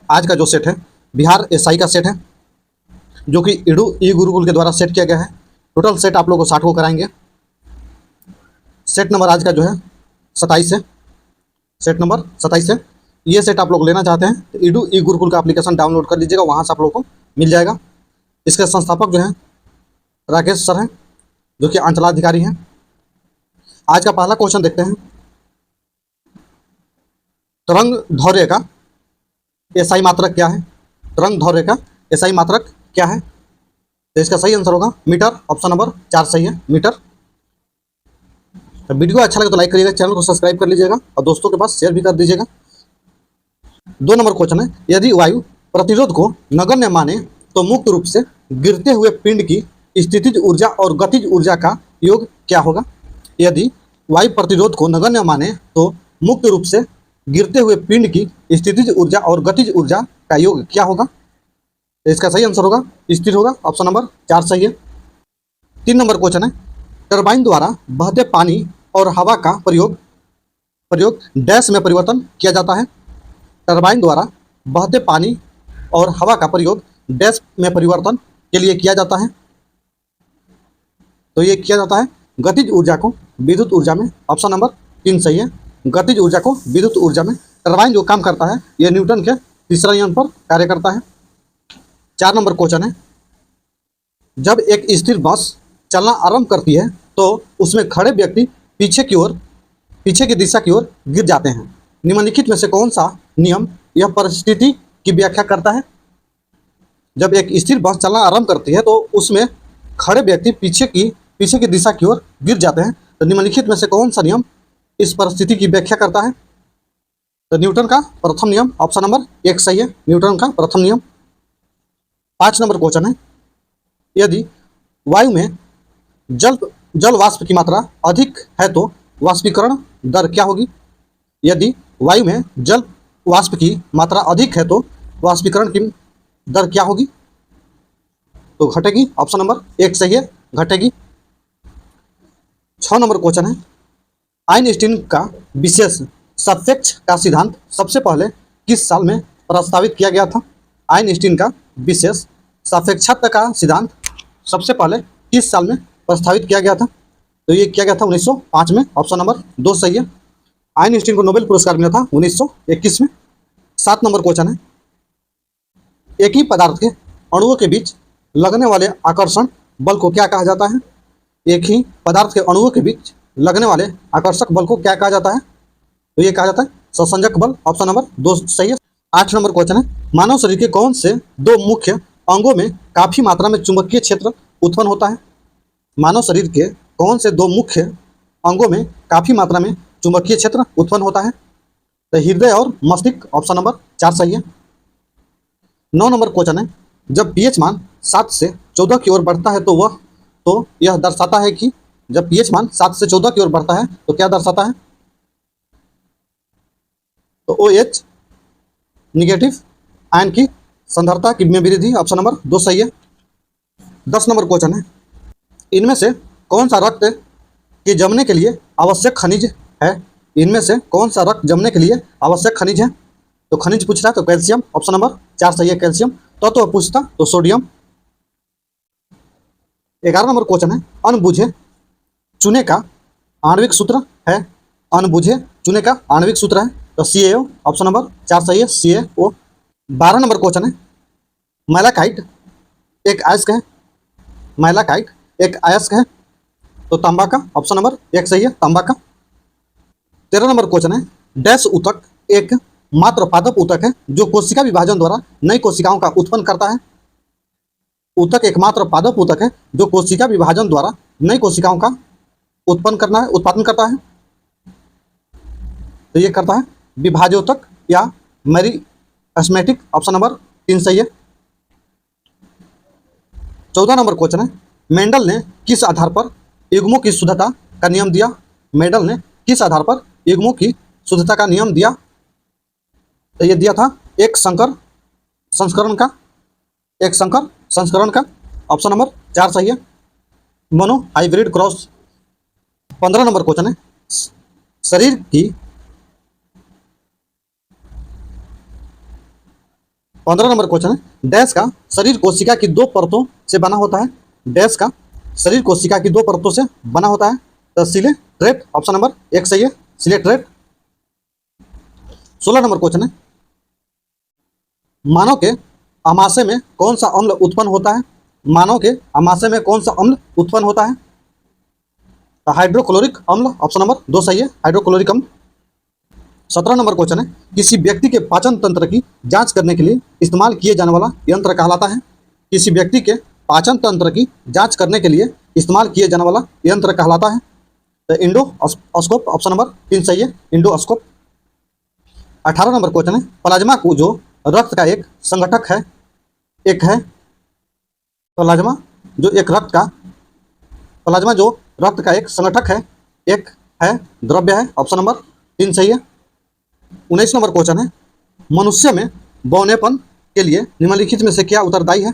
आज का जो सेट है बिहार एसआई का सेट है, जो कि ई गुरुकुल के द्वारा सेट किया गया है। टोटल सेट आप लोगों को 60 को कराएंगे। सेट नंबर आज का जो है 27 है, सेट नंबर 27 है। ये सेट आप लोग लेना चाहते हैं तो ई गुरुकुल का एप्लीकेशन डाउनलोड कर लीजिएगा, वहाँ से आप लोगों को मिल जाएगा। इसके संस्थापक जो हैं राकेश सर हैं, जो कि अंचलाधिकारी हैं। आज का पहला क्वेश्चन देखते हैं। तरंग धौर्य का एसआई मात्रक क्या है? तरंग धौर्य का एसआई मात्रक क्या है? तो इसका सही आंसर होगा मीटर। ऑप्शन नंबर 4 सही है, मीटर। तो वीडियो अच्छा लगे तो लाइक करिएगा, चैनल को सब्सक्राइब कर लीजिएगा और दोस्तों के पास शेयर भी कर दीजिएगा। 2 नंबर क्वेश्चन है, यदि वायु प्रतिरोध को नगण्य माने तो मुक्त रूप से गिरते हुए पिंड की स्थितिज ऊर्जा और गतिज ऊर्जा का योग क्या होगा? यदि वायु प्रतिरोध को नगण्य माने तो मुक्त रूप से गिरते हुए पिंड की स्थितिज ऊर्जा और गतिज ऊर्जा का योग क्या होगा? तो इसका सही आंसर होगा स्थिर होगा। ऑप्शन नंबर 4 सही है। 3 नंबर क्वेश्चन है, टरबाइन द्वारा बहते पानी और हवा का प्रयोग डैश में परिवर्तन किया जाता है। टरबाइन द्वारा बहते पानी और हवा का प्रयोग डैश में परिवर्तन के लिए किया जाता है। तो ये किया जाता है गतिज ऊर्जा को विद्युत ऊर्जा में। ऑप्शन नंबर 3 सही है, गतिज ऊर्जा को विद्युत ऊर्जा में। टरबाइन जो काम करता है यह न्यूटन के तीसरा नियम पर कार्य करता है। 4 नंबर क्वेश्चन है, जब एक स्थिर बस चलना आरंभ करती है तो उसमें खड़े व्यक्ति पीछे की दिशा की ओर गिर जाते हैं। निम्नलिखित में से कौन सा नियम यह परिस्थिति की व्याख्या करता है? जब एक स्थिर बस चलना आरंभ करती है तो उसमें खड़े व्यक्ति पीछे की दिशा की ओर गिर जाते हैं। तो निम्नलिखित में से कौन सा नियम इस परिस्थिति की व्याख्या करता है? तो न्यूटन का प्रथम नियम। ऑप्शन नंबर 1 सही है, न्यूटन का प्रथम नियम। 5 नंबर क्वेश्चन है, यदि वायु में जल वाष्प की मात्रा अधिक है तो वाष्पीकरण दर क्या होगी? यदि वायु में जल वाष्प की मात्रा अधिक है तो वाष्पीकरण की दर क्या होगी? तो घटेगी। ऑप्शन नंबर 1 सही है, घटेगी। 6 नंबर क्वेश्चन है, आइंस्टीन का विशेष सापेक्ष का सिद्धांत सबसे पहले किस साल में प्रस्तावित किया गया था? आइंस्टीन का विशेष सापेक्षता का सिद्धांत सबसे पहले किस साल में प्रस्तावित किया गया था? तो ये किया गया था 1905 में। ऑप्शन नंबर 2 सही है। आइंस्टीन को नोबेल पुरस्कार मिला था 1921 में। 7 नंबर क्वेश्चन है, एक ही पदार्थ के अणुओं के बीच लगने वाले आकर्षण बल को क्या कहा जाता है? एक ही पदार्थ के अणुओं के बीच लगने वाले आकर्षक बल को क्या कहा जाता है? तो ये कहा जाता है संसंजक बल। ऑप्शन नंबर 2 सही है। 8 नंबर क्वेश्चन है, मानव शरीर के कौन से 2 मुख्य अंगों में काफी मात्रा में चुंबकीय क्षेत्र उत्पन्न होता है? मानव शरीर के कौन से 2 मुख्य अंगों में काफी मात्रा में चुंबकीय क्षेत्र उत्पन्न होता है? तो हृदय और मस्तिष्क। ऑप्शन नंबर 4 सही है। 9 नंबर क्वेश्चन है, जब पीएच मान 7 से 14 की ओर बढ़ता है तो यह दर्शाता है कि जब पीएच मान 7 से 14 की ओर बढ़ता है तो क्या दर्शाता है? तो OH निगेटिव आयन की सांद्रता की में वृद्धि। ऑप्शन नंबर 2 सही है। 10 नंबर क्वेश्चन है, इनमें से कौन सा रक्त के जमने के लिए आवश्यक खनिज है? इनमें से कौन सा रक्त जमने के लिए आवश्यक खनिज है? तो खनिज पूछ रहा है तो कैल्शियम। ऑप्शन नंबर 4 सही है, कैल्शियम। तो पूछता तो सोडियम। 11 नंबर क्वेश्चन है, अणबुझे चूने का आणविक सूत्र है? अणबुझे चूने का आणविक सूत्र है तो CaO। ऑप्शन नंबर 4 सही है, CaO। 12 नंबर क्वेश्चन है, मैलाकाइट एक अयस्क है? मैलाकाइट एक अयस्क है तो तांबा का। ऑप्शन नंबर 1 सही है, तांबा का। 13 नंबर क्वेश्चन है, डैश ऊतक एक मात्र पादप ऊतक है जो कोशिका विभाजन द्वारा नई कोशिकाओं का उत्पन्न करता है। ऊतक एकमात्र पादप ऊतक है जो कोशिका विभाजन द्वारा नई कोशिकाओं का उत्पादन करता है। तो ये करता है विभाजोतक या मेरिस्टेमेटिक। ऑप्शन नंबर 3 सही है। 14 नंबर क्वेश्चन है, मेंडल ने किस आधार पर युग्मों की शुद्धता का नियम दिया? मेंडल ने किस आधार पर युग्मों की शुद्धता का नियम दिया? तो ये दिया था एक संकर संस्करण का। ऑप्शन नंबर 4 सही है, mono hybrid cross. 15 number question है, शरीर की 15 नंबर क्वेश्चन है, डैश का शरीर कोशिका की 2 परतों से बना होता है। डैश का शरीर कोशिका की 2 परतों से बना होता है। तो सिलेट्रेट, ऑप्शन नंबर 1 सही है, सिलेट्रेट। 16 नंबर क्वेश्चन है, मानव के आमाशय में कौन सा अम्ल उत्पन्न होता है। मानव के आमाशय में कौन सा अम्ल उत्पन्न होता है। तो हाइड्रोक्लोरिक अम्ल, ऑप्शन नंबर 2 सही है, हाइड्रोक्लोरिक अम्ल। 17 नंबर क्वेश्चन है, किसी व्यक्ति के पाचन तंत्र की जांच करने के लिए इस्तेमाल किए जाने वाला यंत्र कहलाता है। किसी व्यक्ति के पाचन तंत्र की जांच करने के लिए इस्तेमाल किए जाने वाला यंत्र कहलाता है। तो इंडोस्कोप, ऑप्शन नंबर 3 सही है, इंडोस्कोप। 18 नंबर क्वेश्चन है, प्लाज्मा को जो रक्त का एक संगठक है, एक है प्लाज्मा जो एक रक्त का प्लाज्मा जो रक्त का एक संगठक है, एक है द्रव्य है, ऑप्शन नंबर 3 सही है। 19 नंबर क्वेश्चन है, मनुष्य में बौनेपन के लिए निम्नलिखित में से क्या उत्तरदायी है।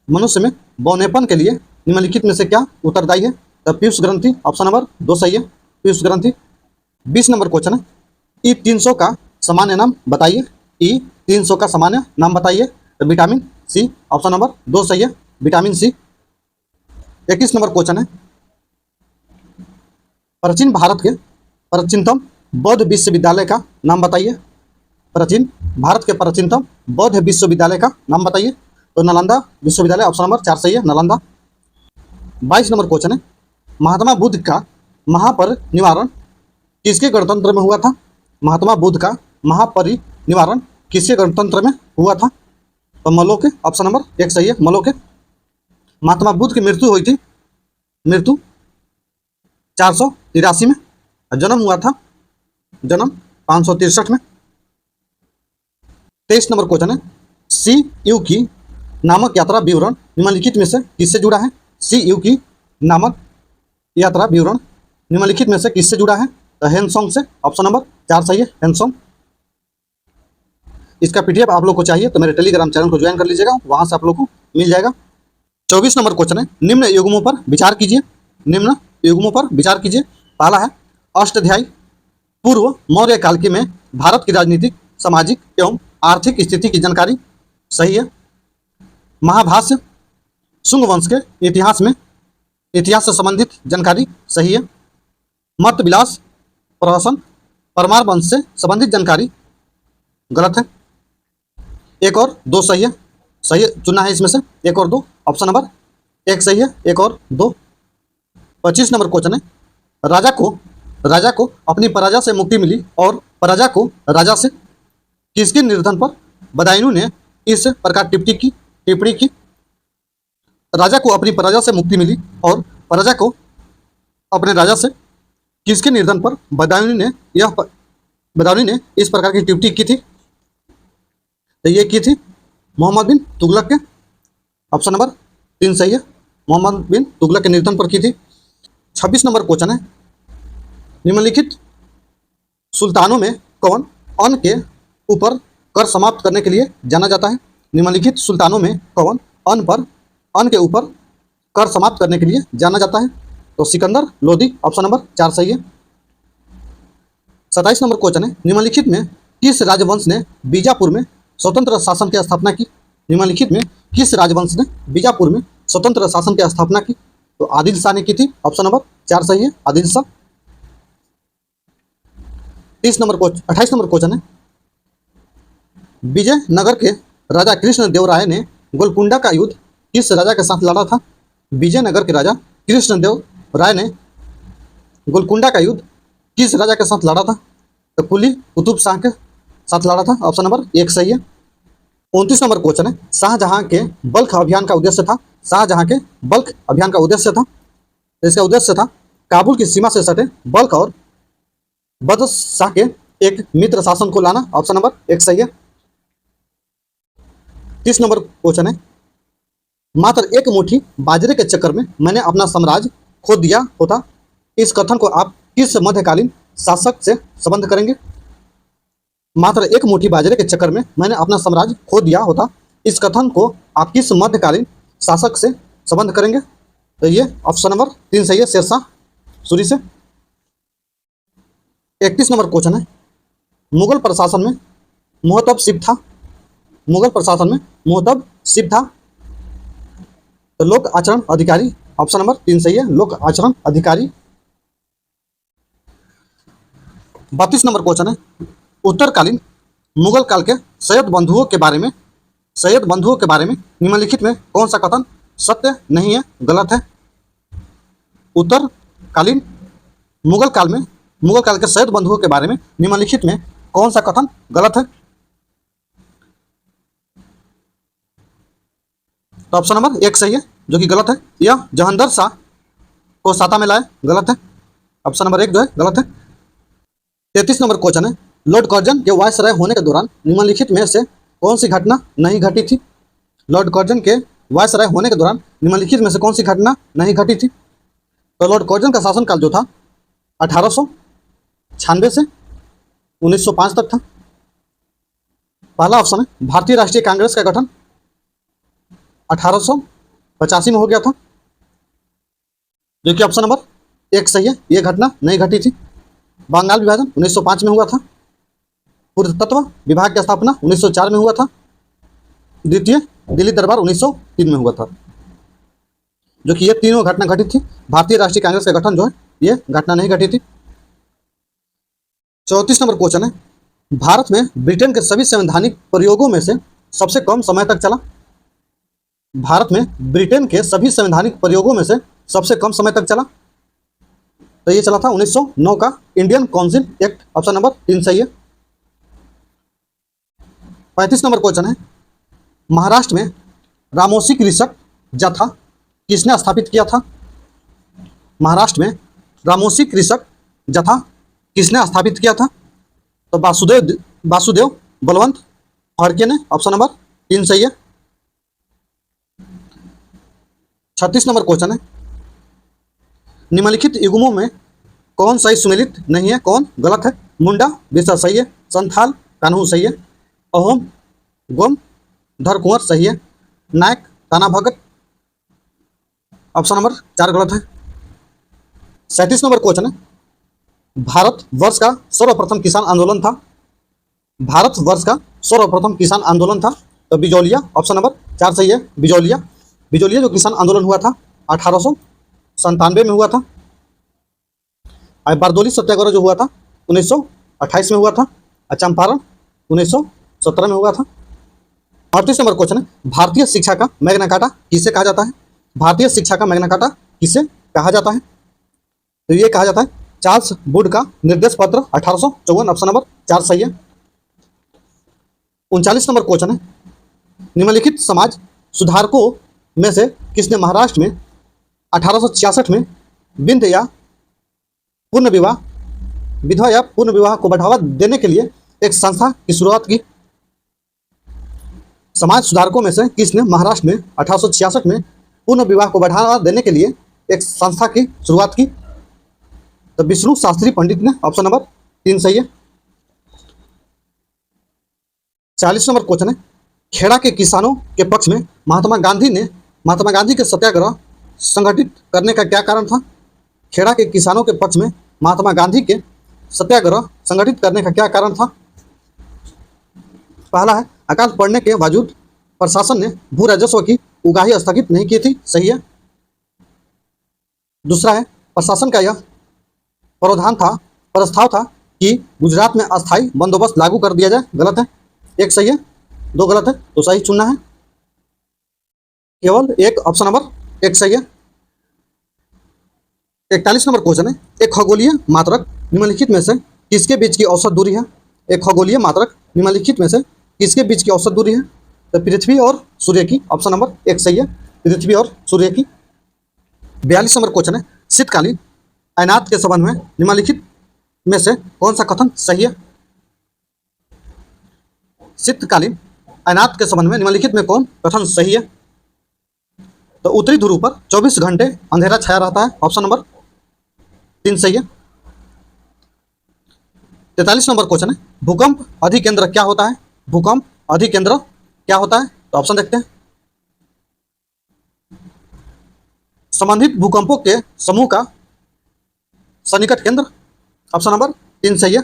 मनुष्य में बौनेपन के लिए निम्नलिखित में से क्या उत्तरदायी है। तो पीयूष ग्रंथि, ऑप्शन नंबर 2 सही है, पीयूष ग्रंथि। 20 नंबर क्वेश्चन है, E300 का सामान्य नाम बताइए। E300 का सामान्य नाम बताइए। तो विटामिन सी, ऑप्शन नंबर 2 सही है, विटामिन सी। 21 नंबर क्वेश्चन है, प्राचीन भारत के प्राचीनतम बौद्ध विश्वविद्यालय का नाम बताइए। प्राचीन भारत के प्राचीनतम बौद्ध विश्वविद्यालय का नाम बताइए। तो नालंदा विश्वविद्यालय, ऑप्शन नंबर 4 सही है, नालंदा। 22 नंबर क्वेश्चन है, महात्मा बुद्ध का महापरिनिर्वाण किसके गणतंत्र में हुआ था। महात्मा बुद्ध का महापरिनिर्वाण किसके गणतंत्र में हुआ था। तो मलो के, ऑप्शन नंबर 1 सही है, मलो के। महात्मा बुद्ध की मृत्यु हुई थी, मृत्यु 483 में, जन्म हुआ था, जन्म 563 में। 23 नंबर क्वेश्चन है, CU की नामक यात्रा विवरण निम्नलिखित में से किससे जुड़ा है। CU की नामक यात्रा विवरण निम्नलिखित में से किससे जुड़ा है। तो हेनसोंग से, ऑप्शन नंबर 4 सही है, हेनसोंग। इसका PDF आप लोग को चाहिए तो मेरे टेलीग्राम चैनल को ज्वाइन कर लीजिएगा, वहां से आप लोग को मिल जाएगा। 24 नंबर क्वेश्चन है, निम्न युग्मों पर विचार कीजिए। निम्न युग्मों पर विचार कीजिए। पहला है अष्टाध्यायी, पूर्व मौर्य काल के में भारत की राजनीतिक, सामाजिक एवं आर्थिक स्थिति की जानकारी, सही है। महाभाष्य, शुंग वंश के इतिहास से संबंधित जानकारी, सही है। मत विलास प्रहसन, परमार वंश से संबंधित जानकारी, गलत है। 1 और 2 सही है, सही चुना है इसमें से 1 और 2, ऑप्शन नंबर 1 सही है, 1 और 2। 25 नंबर क्वेश्चन है, राजा को अपनी प्रजा से मुक्ति मिली और प्रजा को राजा से किसके निर्धन पर बदायूं ने इस प्रकार टिप्पणी की। राजा को अपनी प्रजा से मुक्ति मिली और प्रजा को अपने राजा से किसके निर्धन पर बदायूं ने इस प्रकार की टिप्पणी की थी। तो ये की थी मोहम्मद बिन तुगलक के, ऑप्शन नंबर 3 सही है, मोहम्मद बिन तुगलक के निर्धन पर की थी। 26 नंबर क्वेश्चन है, निम्नलिखित सुल्तानों में कौन अन्न के ऊपर कर समाप्त करने के लिए जाना जाता है। निम्नलिखित सुल्तानों में कौन अन्न के ऊपर कर समाप्त करने के लिए जाना जाता है। तो सिकंदर लोदी, ऑप्शन नंबर 4 सही है। 27 नंबर क्वेश्चन है, निम्नलिखित में किस राजवंश ने बीजापुर में स्वतंत्र शासन की स्थापना की। निम्नलिखित में किस राजवंश ने बीजापुर में स्वतंत्र शासन की स्थापना की। तो आदिल शाह ने की थी, ऑप्शन नंबर 4 सही है, आदिल शाह। 28 नंबर क्वेश्चन है, विजयनगर के राजा कृष्णदेव राय ने गोलकुंडा का युद्ध किस राजा के साथ लड़ा था। विजयनगर के राजा कृष्णदेव राय ने गोलकुंडा का युद्ध किस राजा के साथ लड़ा था। तो कुली कुतुब शाह के साथ लड़ा था, ऑप्शन नंबर 1 सही है। 29 नंबर क्वेश्चन है, शाहजहां के बल्ख अभियान का उद्देश्य था। शाहजहां के बल्ख अभियान का उद्देश्य था, इसका उद्देश्य था काबुल की सीमा से सटे बल्ख और बदशाह के एक मित्र शासन को लाना, ऑप्शन नंबर 1 सही है। 30 नंबर क्वेश्चन है, मात्र एक मुट्ठी बाजरे के चक्कर में मैंने अपना साम्राज्य खो दिया होता। इस कथन को आप किस मध्यकालीन शासक से संबंध करेंगे। मात्र एक मुट्ठी बाजरे के चक्कर में मैंने अपना साम्राज्य खो दिया होता, इस कथन को आप किस मध्यकालीन शासक से संबंध करेंगे। तो ये ऑप्शन नंबर 3 सही है, शेरशाह सूरी से। 31 नंबर क्वेश्चन है, मुगल प्रशासन में मुहतब शिप था। मुगल प्रशासन में मोहतब शिव था। तो लोक आचरण अधिकारी, ऑप्शन नंबर 3 सही है, लोक आचरण अधिकारी। 32 नंबर क्वेश्चन है, उत्तरकालीन मुगल काल के सैयद बंधुओं के बारे में निम्नलिखित में कौन सा कथन सत्य नहीं है, गलत है? उत्तरकालीन मुगल काल के सैयद बंधुओं के बारे में निम्नलिखित में कौन सा कथन गलत है? तो ऑप्शन नंबर 1 सही है, जो कि गलत है। यह जहांगीर शाह को साता में लाए, गलत है। ऑप्शन नंबर 1 जो है गलत है। 33 नंबर क्वेश्चन है, लॉर्ड कर्जन के वायसराय होने के दौरान निम्नलिखित में से कौन सी घटना नहीं घटी थी? लॉर्ड कर्जन के वायसराय होने के दौरान निम्नलिखित में से कौन सी घटना नहीं घटी थी? तो लॉर्ड कर्जन का शासनकाल जो था 1896 से 1905 तक था। पहला ऑप्शन है, भारतीय राष्ट्रीय कांग्रेस का गठन 1885 में हो गया था, जो कि ऑप्शन नंबर 1 सही है, ये घटना नहीं घटी थी। बंगाल विभाजन 1905 में हुआ था। पुरातत्व विभाग की स्थापना 1904 में हुआ था। द्वितीय दिल्ली दरबार 1903 में हुआ था, जो कि ये तीनों घटना घटित थी। भारतीय राष्ट्रीय कांग्रेस का गठन जो है ये घटना नहीं घटी थी। 34 नंबर क्वेश्चन है, भारत में ब्रिटेन के सभी संवैधानिक प्रयोगों में से सबसे कम समय तक चला। भारत में ब्रिटेन के सभी संवैधानिक प्रयोगों में से सबसे कम समय तक चला, तो ये चला था 1909 का Indian council act. Option number 3 सही है। 35 नंबर क्वेश्चन है, महाराष्ट्र में रामोसी कृषक जत्था किसने स्थापित किया था? महाराष्ट्र में रामोसी कृषक जत्था किसने स्थापित किया था? तो वासुदेव बलवंत फड़के ने। ऑप्शन नंबर 3 सही है। 36 नंबर क्वेश्चन है, निम्नलिखित युग्मों में कौन सही सुमेलित नहीं है, कौन गलत है? मुंडा बिरसा सही है, संथाल कान्हू सही है, अहोम गोम धर कुंवर सही है, नायक ताना भगत ऑप्शन नंबर 4 गलत है। 37 नंबर क्वेश्चन है, भारतवर्ष का सर्वप्रथम किसान आंदोलन था। भारतवर्ष का सर्वप्रथम किसान आंदोलन था, तो बिजौलिया ऑप्शन नंबर 4 सही है। बिजौलिया जो किसान आंदोलन हुआ था 1897 में हुआ था। और बारदोली सत्याग्रह जो हुआ था 1928 में हुआ था। और चंपारण 1917 में हुआ था। 38 नंबर क्वेश्चन है, भारतीय शिक्षा का मैग्ना कार्टा किसे कहा जाता है? भारतीय शिक्षा का मैग्ना कार्टा किसे कहा जाता है? तो ये कहा जाता है चार्ल्स वुड का निर्देश पत्र 1854। ऑप्शन नंबर 4 सही है। 39 नंबर क्वेश्चन है, निम्नलिखित समाज सुधारकों में से किसने महाराष्ट्र में 1866 में विधवा या पूर्ण विवाह को बढ़ावा देने के लिए एक संस्था की शुरुआत की? समाज सुधारकों में से किसने महाराष्ट्र में 1866 में पूर्ण विवाह को बढ़ावा देने के लिए एक संस्था की शुरुआत की? तो विष्णु शास्त्री पंडित ने। ऑप्शन नंबर 3 सही है। 40 नंबर क्वेश्चन है, खेड़ा के किसानों के पक्ष में महात्मा गांधी के सत्याग्रह संगठित करने का क्या कारण था? खेड़ा के किसानों के पक्ष में महात्मा गांधी के सत्याग्रह संगठित करने का क्या कारण था? पहला है, अकाल पड़ने के बावजूद प्रशासन ने भू राजस्व की उगाही स्थगित नहीं की थी, सही है। दूसरा है, प्रशासन का यह प्रस्ताव था कि गुजरात में अस्थायी बंदोबस्त लागू कर दिया जाए, गलत है। 1 सही है, 2 गलत है, तो सही चुनना है। केवल 1 ऑप्शन नंबर 1 सही है। 41 नंबर क्वेश्चन है, एक खगोलीय मात्रक निम्नलिखित में से किसके बीच की औसत दूरी है? एक खगोलीय मात्रक निम्नलिखित में से किसके बीच की औसत दूरी है? तो पृथ्वी और सूर्य की। ऑप्शन नंबर 1 सही है, पृथ्वी और सूर्य की। 42 नंबर क्वेश्चन है, शीतकालीन तैनात के संबंध में निम्नलिखित में से कौन सा कथन सही है? शीतकालीन तैनात के संबंध में निम्नलिखित में कौन कथन सही है? तो उत्तरी ध्रुव पर 24 घंटे अंधेरा छाया रहता है। ऑप्शन नंबर 3 सही है। 43 नंबर क्वेश्चन है, भूकंप अधिकेंद्र क्या होता है? भूकंप अधिकेंद्र क्या होता है? तो ऑप्शन देखते हैं। संबंधित भूकंपों के समूह का सन्निकट केंद्र। ऑप्शन नंबर 3 सही है।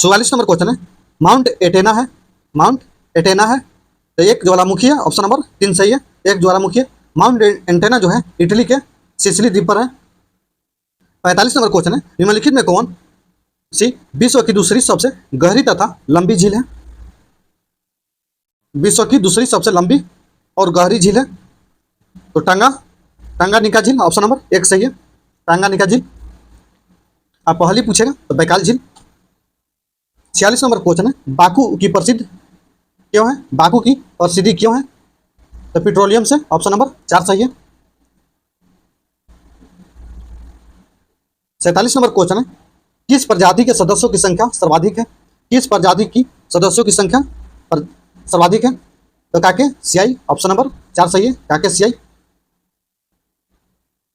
44 नंबर क्वेश्चन है, माउंट एटेना है, माउंट एटेना है तो एक ज्वालामुखी है, ऑप्शन नंबर 3 सही है, एक ज्वालामुखी है। माउंट एटेना जो है इटली के सिसिली द्वीप पर है। 45 नंबर क्वेश्चन है, निम्नलिखित में कौन सी विश्व की दूसरी सबसे गहरी तथा लंबी झील है? विश्व की दूसरी सबसे लंबी और गहरी झील है तो टांगानिका झील, ऑप्शन नंबर 1 सही है, टांगानिका झील। आप पहले पूछेगा तो बैकाल झील। 46 नंबर क्वेश्चन है, बाकू की प्रसिद्ध क्यों है? बाकू की प्रसिद्धि क्यों है? तो पेट्रोलियम से, ऑप्शन नंबर 4 सही है। 47 नंबर क्वेश्चन है, किस प्रजाति के सदस्यों की संख्या सर्वाधिक है? किस प्रजाति की सदस्यों की संख्या सर्वाधिक है? तो काके सियाई, ऑप्शन नंबर 4 सही है, काके सियाई।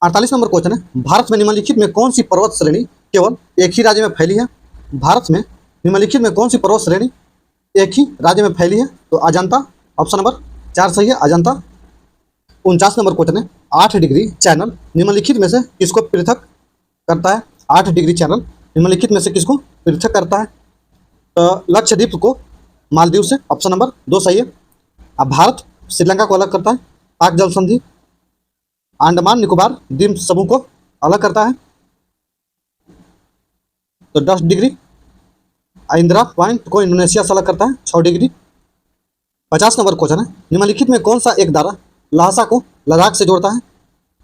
48 नंबर क्वेश्चन है, भारत में निम्नलिखित में कौन सी पर्वत श्रेणी केवल एक ही राज्य में फैली है? भारत में निम्नलिखित में कौन सी पर्वत श्रेणी एक ही राज्य में फैली है? तो अजंता, ऑप्शन नंबर 4 सही है, अजंता। 49 नंबर क्वेश्चन है, 8 डिग्री चैनल निम्नलिखित में से किसको पृथक करता है? 8 डिग्री चैनल निम्नलिखित में से किसको पृथक करता है? तो लक्षद्वीप को मालदीव से, ऑप्शन नंबर 2 सही है। अब भारत श्रीलंका को अलग करता है, पाक जल संधि। अंडमान निकोबार द्वीप समूह को अलग करता है तो 10 डिग्री। इंदिरा पॉइंट को इंडोनेशिया से अलग करता है 6 डिग्री। 50 नंबर क्वेश्चन है, निम्नलिखित में कौन सा एक दारा लहासा को लद्दाख से जोड़ता है?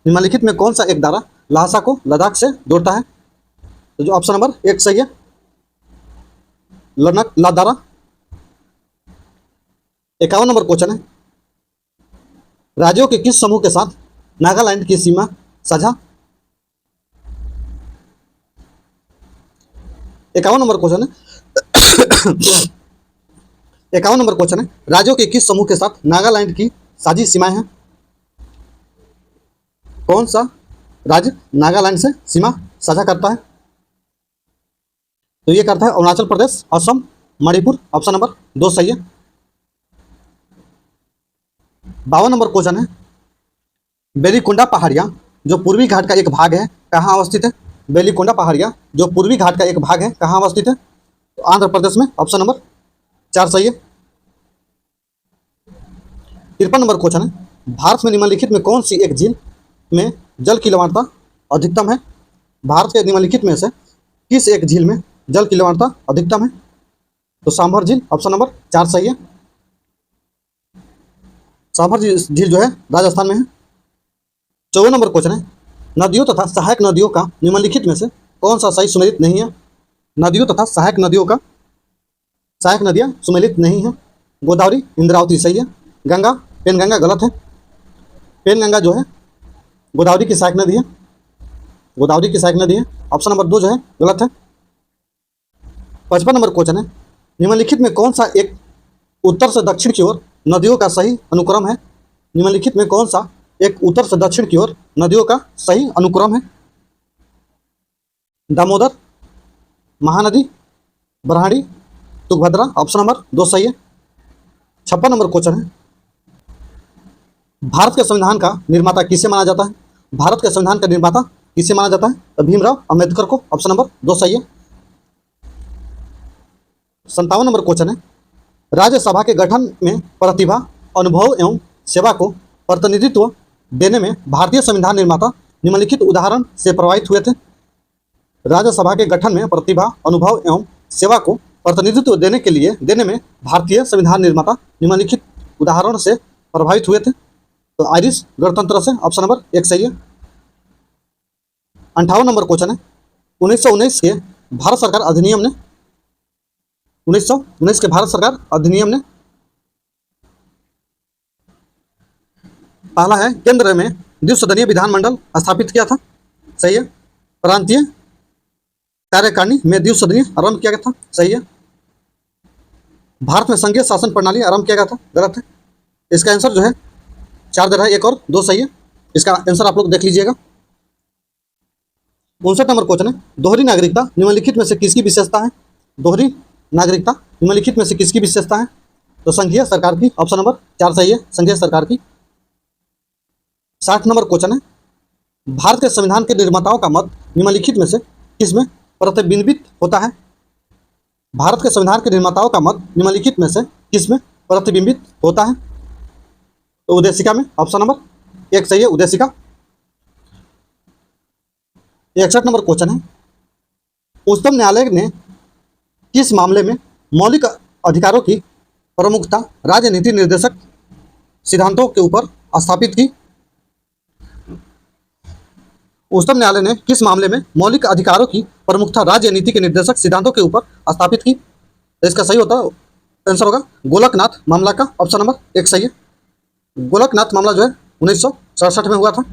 निम्नलिखित में कौन सा एक दारा लहासा को लद्दाख से जोड़ता है? तो जो ऑप्शन नंबर 1 सही है, लद्दाख दारा। 51 नंबर क्वेश्चन है, राज्यों के किस समूह के साथ नागालैंड की सीमा साझा? 51 नंबर क्वेश्चन है 51 नंबर क्वेश्चन है, राज्यों के किस समूह के साथ नागालैंड की साझी सीमाएं हैं? कौन सा राज्य नागालैंड से सीमा साझा करता है? तो ये करता है अरुणाचल प्रदेश, असम, मणिपुर, ऑप्शन नंबर 2 सही है। 52 नंबर क्वेश्चन है, बेलीकोंडा पहाड़ियाँ जो पूर्वी घाट का एक भाग है कहाँ अवस्थित है? बेलीकोंडा पहाड़ियाँ जो पूर्वी घाट का एक भाग है कहाँ अवस्थित है? तो आंध्र प्रदेश में, ऑप्शन नंबर 4 सही है। 53 नंबर क्वेश्चन है, भारत में निम्नलिखित में कौन सी एक झील में जल की लवणता अधिकतम है? भारत के निम्नलिखित में से किस एक झील में जल की लवणता अधिकतम है? तो सांभर झील, ऑप्शन नंबर 4 सही है। सांभर झील जो है राजस्थान में है। 54 नंबर क्वेश्चन है, नदियों तथा सहायक नदियों का निम्नलिखित में से कौन सा सही सुमेलित नहीं है? नदियों तथा सहायक नदियाँ सुमेलित नहीं है। गोदावरी, इंद्रावती सही है। गंगा, पेनगंगा गलत है। पेनगंगा जो है गोदावरी की सहायक नदी है, गोदावरी की सहायक नदी है, ऑप्शन नंबर 2 जो है गलत है। 55 नंबर क्वेश्चन है, निम्नलिखित में कौन सा एक उत्तर से दक्षिण की ओर नदियों का सही अनुक्रम है? निम्नलिखित में कौन सा एक उत्तर से दक्षिण की ओर नदियों का सही अनुक्रम है? दामोदर, महानदी, ब्रह्मणी, तुंगभद्रा, ऑप्शन नंबर 2 सही है। 56 नंबर क्वेश्चन है, भारत के संविधान का निर्माता किसे माना जाता है? भारत के संविधान का निर्माता किसे माना जाता है? तो भीमराव अंबेडकर को, ऑप्शन नंबर 2 सही है। 57 नंबर क्वेश्चन है, राज्यसभा के गठन में प्रतिभा, अनुभव एवं सेवा को प्रतिनिधित्व देने में भारतीय संविधान निर्माता निम्नलिखित उदाहरण से प्रभावित हुए थे? राज्यसभा के गठन में प्रतिभा, अनुभव एवं सेवा को प्रतिनिधित्व देने में भारतीय संविधान निर्माता निम्नलिखित उदाहरण से प्रभावित हुए थे? तो आयरिश गणतंत्र से, ऑप्शन नंबर 1 सही है। 58 नंबर क्वेश्चन है, 1919 के भारत सरकार अधिनियम ने 1919 के भारत सरकार अधिनियम ने पहला है केंद्र में द्विसदनीय विधानमंडल स्थापित किया था, सही है। प्रांतीय कार्यकारिणी में द्विसदनीय आरंभ किया गया था, सही है। भारत में संघीय शासन प्रणाली आरंभ किया गया था, गलत है। इसका आंसर जो है 4 दे रहा है, 1 और 2 सही है। इसका आंसर आप लोग देख लीजिएगा। 59 नंबर क्वेश्चन है, दोहरी नागरिकता निम्नलिखित में से किसकी विशेषता है? दोहरी नागरिकता निम्नलिखित में से किसकी विशेषता है? तो संघीय सरकार की, ऑप्शन नंबर 4 सही है, संघीय सरकार की। 60 नंबर क्वेश्चन है, भारत के संविधान के निर्माताओं का मत निम्नलिखित में से किसमें प्रतिबिंबित होता है? भारत के संविधान के निर्माताओं का मत निम्नलिखित में से किस में प्रतिबिंबित होता है? तो उद्देशिका में ऑप्शन नंबर 1 सही है, उद्देशिका। 61 नंबर क्वेश्चन है, उच्चतम न्यायालय ने किस मामले में मौलिक अधिकारों की प्रमुखता राजनीति निर्देशक सिद्धांतों के ऊपर स्थापित की? उच्चतम न्यायालय ने किस मामले में मौलिक अधिकारों की प्रमुखता राजनीति के निर्देशक सिद्धांतों के ऊपर स्थापित की? तो इसका सही होता आंसर होगा गोलकनाथ मामला का, ऑप्शन नंबर 1 सही है। गोलकनाथ मामला जो है 1967 में हुआ था।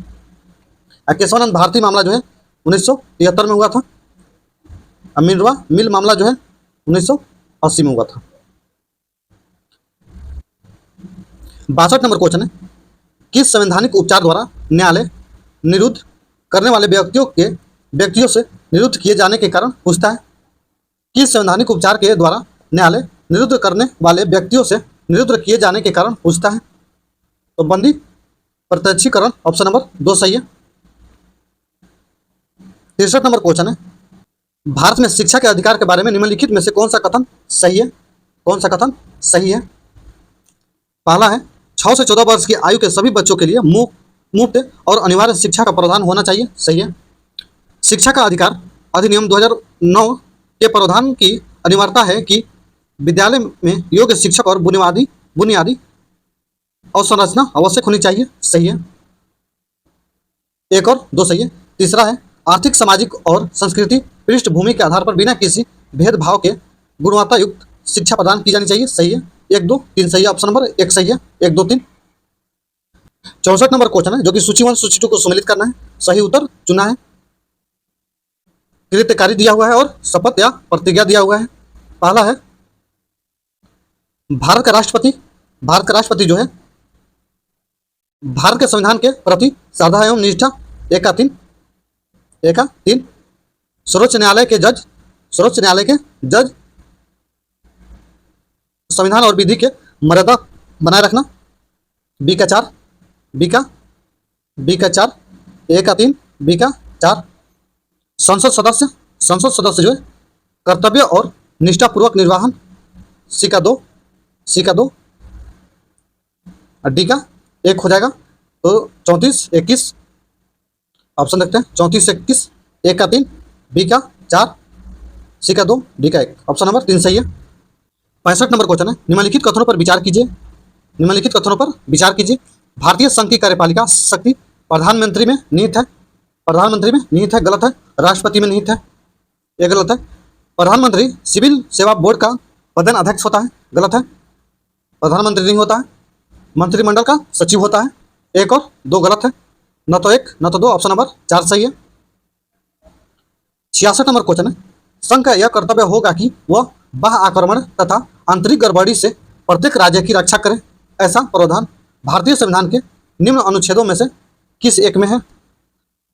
केशवानंद भारती मामला जो है 1973 में हुआ था। मिनर्वा मिल मामला जो है 1980 में हुआ था। 62 नंबर क्वेश्चन है, किस संवैधानिक उपचार द्वारा न्यायालय निरुद्ध करने वाले व्यक्तियों से निरुद्ध किए जाने के कारण पूछता है? किस संवैधानिक उपचार के द्वारा न्यायालय निरुद्ध करने वाले व्यक्तियों से निरुद्ध किए जाने के कारण पूछता है? तो बंदी प्रत्यक्षीकरण, ऑप्शन नंबर 2 सही है। 63 नंबर क्वेश्चन है, भारत में शिक्षा के अधिकार के बारे में निम्नलिखित में से कौन सा कथन सही है? कौन सा कथन सही है? पहला है 6 से 14 वर्ष की आयु के सभी बच्चों के लिए मुफ्त और अनिवार्य शिक्षा का प्रावधान होना चाहिए, सही है। शिक्षा का अधिकार अधिनियम 2009 के प्रावधान की अनिवार्यता है कि विद्यालय में योग्य शिक्षक और बुनियादी अवसंरचना आवश्यक होनी चाहिए, सही है। 1 और 2 सही है। तीसरा है आर्थिक, सामाजिक और सांस्कृतिक पृष्ठभूमि के आधार पर बिना किसी भेदभाव के गुणवत्ता युक्त शिक्षा प्रदान की जानी चाहिए, सही है। 1, 2, 3 सही है, ऑप्शन नंबर 1 सही है। 1, 2, 3। 64 नंबर क्वेश्चन है, जो कि सूची 1 सूची 2 को सम्मिलित करना है। सही उत्तर चुना है। कृत्यकारी दिया हुआ है और शपथ या प्रतिज्ञा दिया हुआ है। पहला है भारत का राष्ट्रपति जो है भारत के संविधान के प्रति श्रद्धा एवं निष्ठा, 1 का 3। सर्वोच्च न्यायालय के जज संविधान और विधि के मर्यादा बनाए रखना, बी का 4। 1 का 3, बी का 4। संसद सदस्य जो है कर्तव्य और निष्ठापूर्वक निर्वाहन, सी का 2। डी का 1 हो जाएगा, तो 34, 21 ऑप्शन देखते हैं। 34, 21, 1 का 3, बी का 4, सी का 2, डी का 1, ऑप्शन नंबर 3 सही है। 65 नंबर क्वेश्चन है, निम्नलिखित कथनों पर विचार कीजिए। भारतीय संघ की कार्यपालिका शक्ति प्रधानमंत्री में निहित है, गलत है। राष्ट्रपति में निहित है, यह गलत है। प्रधानमंत्री सिविल सेवा बोर्ड का प्रधान अध्यक्ष होता है, गलत है। प्रधानमंत्री नहीं होता है, मंत्रिमंडल का सचिव होता है। 1 और 2 गलत है, न तो 1 न तो 2, ऑप्शन नंबर 4 सही है। 66 नंबर क्वेश्चन है, संघ का यह कर्तव्य होगा कि वह बाह्य आक्रमण तथा आंतरिक गड़बड़ी से प्रत्येक राज्य की रक्षा करे। ऐसा प्रावधान भारतीय संविधान के निम्न अनुच्छेदों में से किस एक में है?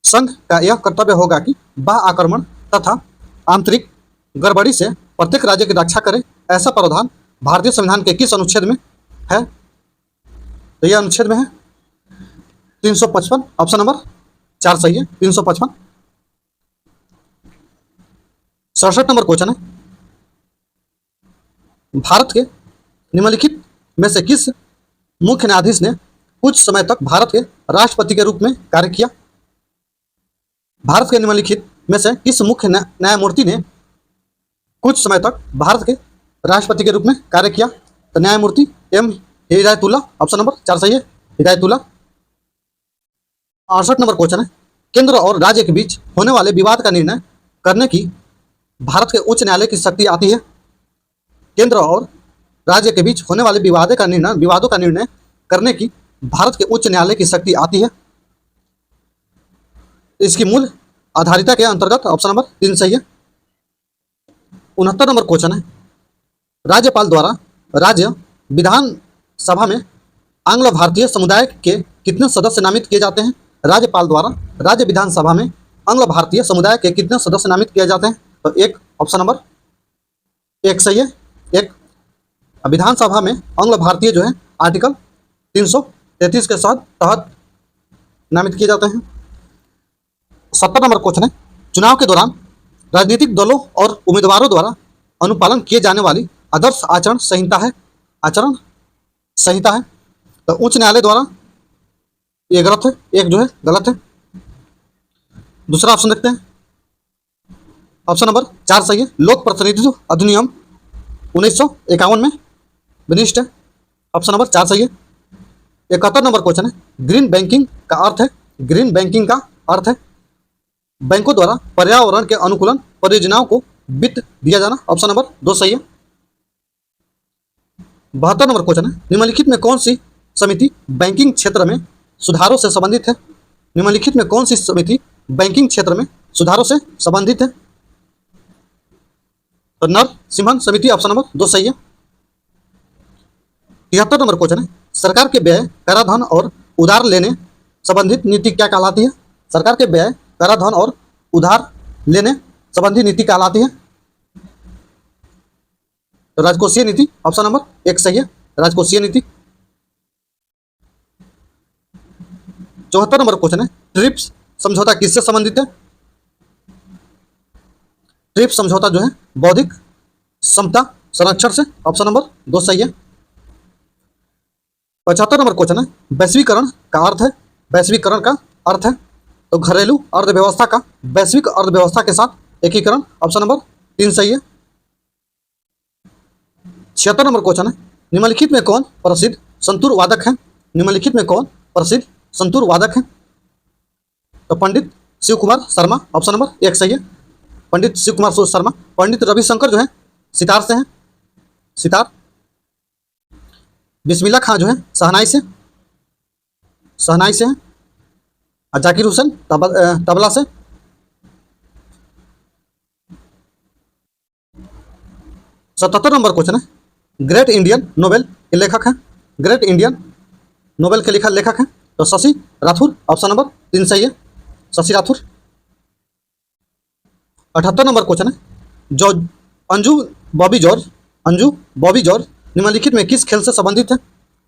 संघ का यह कर्तव्य होगा कि बाह्य आक्रमण तथा आंतरिक गड़बड़ी से प्रत्येक राज्य की रक्षा करे। ऐसा प्रावधान भारतीय संविधान के किस अनुच्छेद में है? तो यह अनुच्छेद में है 355, ऑप्शन नंबर 4 सही है। 355। 67 नंबर क्वेश्चन है, भारत के निम्नलिखित में से किस मुख्य न्यायाधीश ने कुछ समय तक भारत के राष्ट्रपति के रूप में कार्य किया? भारत के निम्नलिखित में से किस मुख्य न्यायमूर्ति ने कुछ समय तक भारत के राष्ट्रपति के रूप में कार्य किया? तो न्यायमूर्ति एम हिदायतुल्ला, ऑप्शन नंबर 4 सही है, हिदायतुल्ला। 68 नंबर क्वेश्चन है, केंद्र और राज्य के बीच होने वाले विवाद का निर्णय करने की भारत के उच्च न्यायालय की शक्ति आती है। केंद्र और राज्य के बीच होने वाले विवादों का निर्णय करने की भारत के उच्च न्यायालय की शक्ति आती है। इसकी मूल आधारिता के अंतर्गत ऑप्शन नंबर 3 सही है। 69 नंबर क्वेश्चन है, राज्यपाल द्वारा राज्य विधानसभा में आंग्ल भारतीय समुदाय के कितने सदस्य नामित किए जाते हैं? राज्यपाल द्वारा राज्य विधानसभा में आंग्ल भारतीय समुदाय के कितने सदस्य नामित किए जाते हैं? तो 1, ऑप्शन नंबर 1 सही है। 1 विधानसभा में आंग्ल भारतीय जो है आर्टिकल 333 के तहत नामित किए जाते हैं। 70 नंबर क्वेश्चन है, चुनाव के दौरान राजनीतिक दलों और उम्मीदवारों द्वारा अनुपालन किए जाने वाली आदर्श आचरण संहिता है, आचरण संहिता है। तो उच्च न्यायालय द्वारा ये गलत है, एक जो है गलत है। दूसरा ऑप्शन देखते हैं, ऑप्शन नंबर 4 सही है। लोक प्रतिनिधित्व अधिनियम 1951 में विनिष्ट है, ऑप्शन नंबर 4 सही है। 71 नंबर क्वेश्चन है, ग्रीन बैंकिंग का अर्थ है, ग्रीन बैंकिंग का अर्थ है बैंकों द्वारा पर्यावरण के अनुकूलन परियोजनाओं को वित्त दिया जाना, ऑप्शन नंबर 2 सही है। 72 नंबर क्वेश्चन है, निम्नलिखित में कौन सी समिति बैंकिंग क्षेत्र में सुधारों से संबंधित है, निम्नलिखित में कौन सी समिति बैंकिंग क्षेत्र में सुधारों से संबंधित है। तो नरसिम्हन समिति, ऑप्शन नंबर 2 सही है। 73 नंबर क्वेश्चन है, सरकार के व्यय कराधान और उधार लेने संबंधित नीति क्या कहलाती है, सरकार के व्यय कराधान और उधार लेने संबंधी नीति कहलाती है। तो राजकोषीय नीति, ऑप्शन नंबर 1 सही है, राजकोषीय नीति। 74 नंबर क्वेश्चन है, ट्रिप्स समझौता किससे संबंधित है, ट्रिप्स समझौता जो है बौद्धिक समता संरक्षण से, ऑप्शन नंबर 2 सही है। 75 नंबर क्वेश्चन है, वैश्वीकरण का अर्थ है, वैश्वीकरण का अर्थ है तो घरेलू अर्थव्यवस्था का वैश्विक अर्थव्यवस्था के साथ एकीकरण, ऑप्शन नंबर 3 सही है। 76 नंबर क्वेश्चन है, निम्नलिखित में कौन प्रसिद्ध संतूर वादक है, निम्नलिखित में कौन प्रसिद्ध संतूर वादक है। तो पंडित शिव कुमार शर्मा, ऑप्शन नंबर 1 सही है, पंडित शिव कुमार शर्मा। पंडित रविशंकर जो है सितार से हैं, सितार। बिस्मिल्लाह खां जो है शहनाई से, शहनाई से हैं। और जाकिर हुसैन तबला से। 77 नंबर क्वेश्चन है, ग्रेट इंडियन नोवेल के लेखक हैं, ग्रेट इंडियन नोवेल के लेखक हैं तो शशि राथुर, ऑप्शन नंबर 3 सही है, शशि राथुर। 78 नंबर क्वेश्चन है, जो अंजू बॉबी जॉर्ज, अंजू बॉबी जॉर्ज निम्नलिखित में किस खेल से संबंधित है,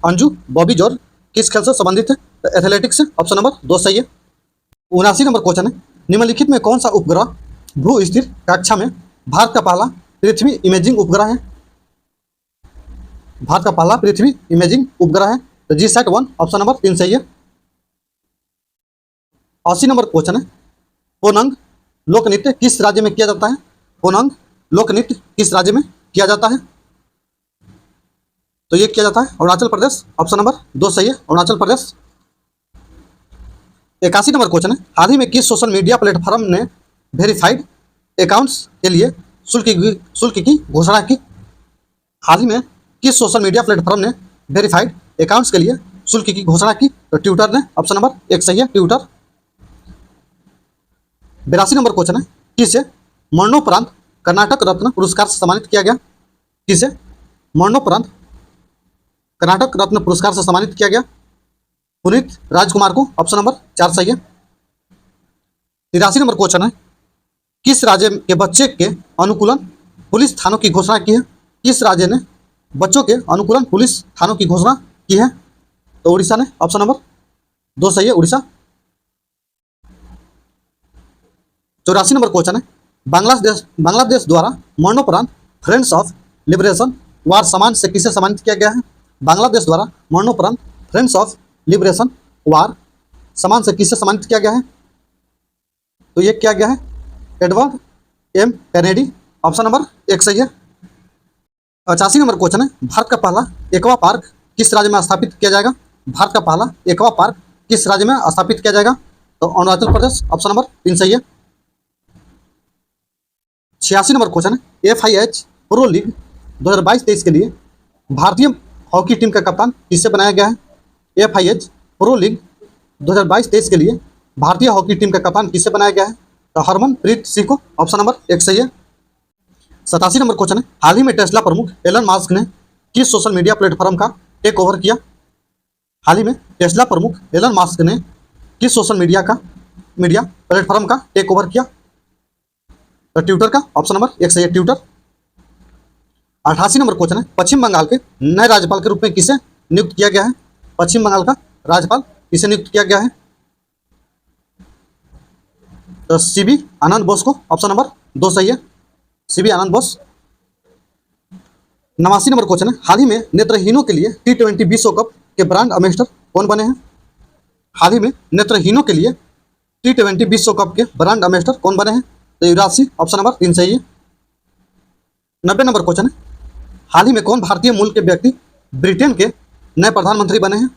अंजू बॉबी जॉर्ज किस खेल से संबंधित है, तो एथलेटिक्स से, ऑप्शन नंबर 2 सही है। 79 नंबर क्वेश्चन है, निम्नलिखित में कौन सा उपग्रह भू स्थिर कक्षा में भारत का पहला पृथ्वी इमेजिंग उपग्रह है, भारत का पहला पृथ्वी इमेजिंग उपग्रह है, तो GSAT-1, ऑप्शन नंबर 3 सही है। 80 नंबर क्वेश्चन है, पोनंग लोक नृत्य किस राज्य में किया जाता है, पोनंग लोक नृत्य किस राज्य में किया जाता है, तो ये किया जाता है अरुणाचल प्रदेश, ऑप्शन नंबर 2 सही है, अरुणाचल प्रदेश। 81 नंबर क्वेश्चन है, हाल ही में किस सोशल मीडिया प्लेटफॉर्म ने वेरीफाइड अकाउंट्स के लिए शुल्क की घोषणा की, हाल ही में किस सोशल मीडिया प्लेटफॉर्म ने वेरीफाइड अकाउंट्स के लिए शुल्क की घोषणा की, तो ट्विटर ने, ऑप्शन नंबर 1 सही है, ट्विटर। 82 नंबर क्वेश्चन है, किसे मरणोपरांत कर्नाटक रत्न पुरस्कार से सम्मानित किया गया, किसे मरणोपरांत कर्नाटक रत्न पुरस्कार से सम्मानित किया गया, पुनीत राजकुमार को, ऑप्शन नंबर 4 सही है। 83 नंबर क्वेश्चन है, किस राज्य के बच्चे के अनुकूलन पुलिस थानों की घोषणा की है, किस राज्य ने बच्चों के अनुकूलन पुलिस थानों की घोषणा की है, तो उड़ीसा ने, ऑप्शन नंबर 2 सही है, उड़ीसा। 84 नंबर क्वेश्चन है, बांग्लादेश द्वारा मरणोपरांत फ्रेंड्स ऑफ लिबरेशन वार सम्मान से किसे सम्मानित किया गया है, बांग्लादेश द्वारा मरणोपरांत फ्रेंड्स ऑफ लिबरेशन वार सम्मान से किसे सम्मानित किया गया है, तो ये किया गया है Edward M Kennedy, option number 1 सही है। 85 नंबर क्वेश्चन है, भारत का पहला एक्वा पार्क किस राज्य में स्थापित किया जाएगा, भारत का पहला एक्वा पार्क किस राज्य में स्थापित किया जाएगा, तो अरुणाचल प्रदेश, ऑप्शन नंबर 3 सही है। 86 नंबर क्वेश्चन है, FIH प्रो लीग 2022-23 के लिए भारतीय हॉकी टीम का कप्तान किससे बनाया गया है, FIH प्रो लीग 2022-23 के लिए भारतीय हॉकी टीम का कप्तान किससे बनाया गया है, तो हरमनप्रीत सिंह को, ऑप्शन नंबर 1 सही है। 87 नंबर क्वेश्चन है, हाल ही में टेस्ला प्रमुख एलन मास्क ने किस सोशल मीडिया प्लेटफॉर्म का टेक ओवर किया, हाल ही में टेस्ला प्रमुख एलन मास्क ने किस सोशल मीडिया प्लेटफॉर्म का टेक ओवर किया, तो ट्विटर का, ऑप्शन नंबर 1 सही है, ट्विटर। 88 नंबर क्वेश्चन है, पश्चिम बंगाल के नए राज्यपाल के रूप में किसे नियुक्त किया गया है, पश्चिम बंगाल का राज्यपाल किसे नियुक्त किया गया है, तो CB आनंद बोस को, ऑप्शन नंबर 2 सही है, CB आनंद बोस। 89 नंबर क्वेश्चन है, हाल ही में नेत्रहीनों के लिए T20 विश्व कप के ब्रांड एम्बेसडर कौन बने हैं? हाल ही में नेत्रहीनों के लिए T20 विश्व कप के ब्रांड एम्बेसडर कौन बने हैं? तो युवराज सिंह, ऑप्शन नंबर 3 सही है। 90 नंबर क्वेश्चन है, हाल ही में कौन भारतीय मूल के व्यक्ति ब्रिटेन के नए प्रधानमंत्री बने हैं?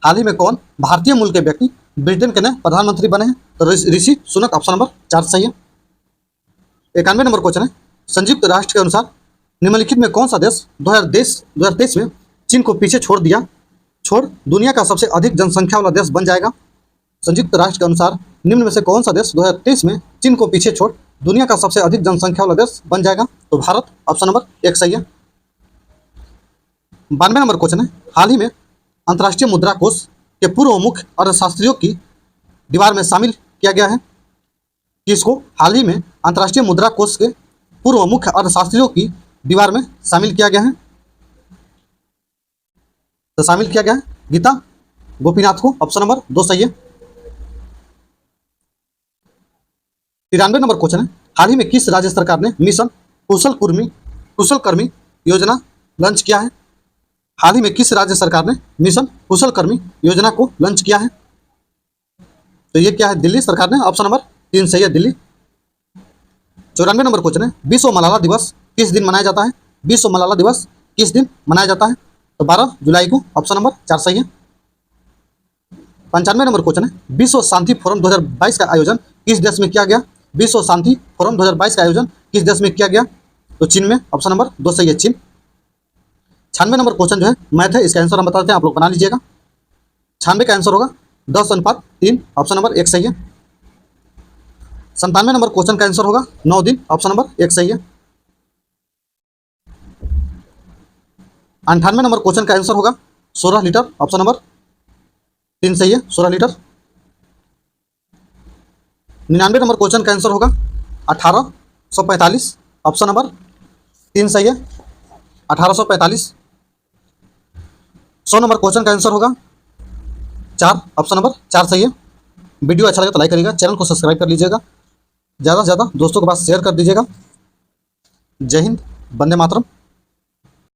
हाल ही में कौन भारतीय मूल के व्यक्ति ब्रिटेन के नए प्रधानमंत्री बने हैं? तो ऋषि सुनक, ऑप्शन नंबर 4 सही है। 91 नंबर क्वेश्चन है, संयुक्त राष्ट्र के अनुसार निम्नलिखित में कौन सा देश 2023 में चीन को पीछे छोड़ दुनिया का सबसे अधिक जनसंख्या वाला देश बन जाएगा? संयुक्त राष्ट्र के अनुसार निम्न में से कौन सा देश 2023 में चीन को पीछे छोड़ दुनिया का सबसे अधिक जनसंख्या वाला देश बन जाएगा? तो भारत, ऑप्शन नंबर 1 सही है। 92 नंबर क्वेश्चन है, हाल ही में अंतर्राष्ट्रीय मुद्रा कोष के पूर्व मुख्य अर्थशास्त्रियों की दीवार में शामिल किया गया है? किसको हाल ही में अंतर्राष्ट्रीय मुद्रा कोष के पूर्व मुख्य अर्थशास्त्रियों की दीवार में शामिल किया गया है? तो शामिल किया गया है गीता गोपीनाथ को, ऑप्शन नंबर 2 सही है। 93 नंबर क्वेश्चन है, हाल ही में किस राज्य सरकार ने मिशन कुशल कर्मी योजना लॉन्च किया है? हाल ही में किस राज्य सरकार ने मिशन कुशल कर्मी योजना को लॉन्च किया है? तो ये क्या है? दिल्ली सरकार ने, ऑप्शन नंबर 3 सही है, दिल्ली। 94 नंबर क्वेश्चन है, विश्व मलाला दिवस किस दिन मनाया जाता है? विश्व मलाला दिवस किस दिन मनाया जाता है? तो 12 जुलाई को, ऑप्शन नंबर 4 सही है। 95 नंबर क्वेश्चन है, विश्व शांति फोरम 2022 का आयोजन किस देश में किया गया? विश्व शांति फोरम 2022 का आयोजन किस देश में किया गया? तो चीन में, ऑप्शन नंबर 2 सही है, चीन। 96 नंबर क्वेश्चन जो है मैथ है, इसका आंसर हम बता देते हैं, आप लोग बना लीजिएगा। 96 का आंसर होगा 10:3, ऑप्शन नंबर 1 सही है। 97 नंबर क्वेश्चन का आंसर होगा 9 दिन, ऑप्शन नंबर 1 सही है। 98 नंबर क्वेश्चन का आंसर होगा 16 लीटर, ऑप्शन नंबर 3 सही है, 16 लीटर। 99 नंबर क्वेश्चन का आंसर होगा 1845, ऑप्शन नंबर 3 सही है, 1845। 100 नंबर क्वेश्चन का आंसर होगा 4, ऑप्शन नंबर 4 सही है। वीडियो अच्छा लगे तो लाइक करिएगा, चैनल को सब्सक्राइब कर लीजिएगा, ज़्यादा से ज़्यादा दोस्तों के पास शेयर कर दीजिएगा। जय हिंद, वंदे मातरम।